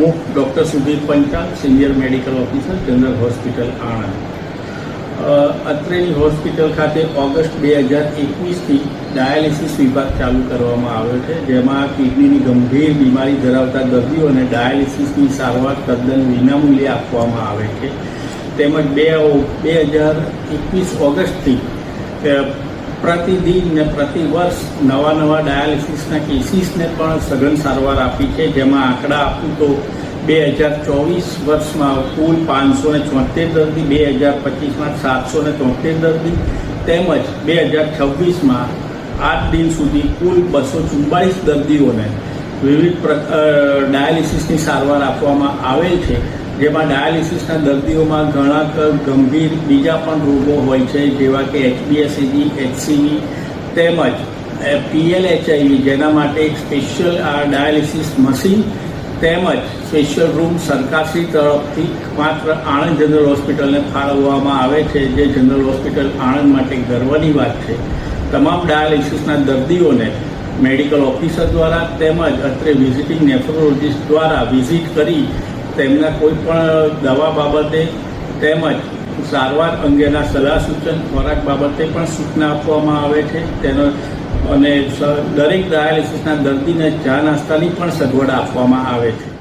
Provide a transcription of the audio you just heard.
હું doctor Sudhir Panchal, senior medical officer, general hospital Anand. અત્રેની hospital ખાતે ઓગસ્ટ 2021થી ડાયાલિસિસ વિભાગ ચાલુ કરવામાં આવ્યો છે, જેમાં કિડનીની ગંભીર બીમારી ધરાવતા દર્દીઓને ડાયાલિસિસની સારવાર તદ્દન વિનામૂલ્યે આપવામાં આવે છે। તેમજ 2021 ઓગસ્ટથી પ્રતિદિન ને પ્રતિવર્ષ નવા ડાયાલિસિસના કેસીસને પણ સઘન સારવાર આપી છે, જેમાં આંકડા આપું તો 2024 વર્ષમાં કુલ 574 દર્દી, 2025માં 773 દર્દી તેમજ 2026માં 8 દિન સુધી કુલ 244 દર્દીઓને વિવિધ ડાયાલિસિસની સારવાર આપવામાં આવેલ છે, જેમાં ડાયાલિસિસના દર્દીઓમાં ઘણા ગંભીર બીજા પણ રોગો હોય છે, જેવા કે HbSAg, HCV તેમજ PLHIV, જેના માટે એક સ્પેશિયલ ડાયાલિસિસ મશીન તેમજ સ્પેશિયલ રૂમ સરકારશ્રી તરફથી માત્ર આણંદ જનરલ હોસ્પિટલને ફાળવવામાં આવે છે, જે જનરલ હોસ્પિટલ આણંદ માટે ગર્વની વાત છે। તમામ ડાયાલિસિસના દર્દીઓને મેડિકલ ઓફિસર દ્વારા તેમજ અત્રે વિઝિટિંગ નેફ્રોલોજીસ્ટ દ્વારા વિઝિટ કરી તેમના કોઈ પણ દવા બાબતે તેમજ સારવાર અંગેના સલાહ સૂચન, ખોરાક બાબતે પણ સૂચના આપવામાં આવે છે અને દરેક ડાયાલિસિસના દર્દીને ચા નાસ્તાની પણ સગવડ આપવામાં આવે છે।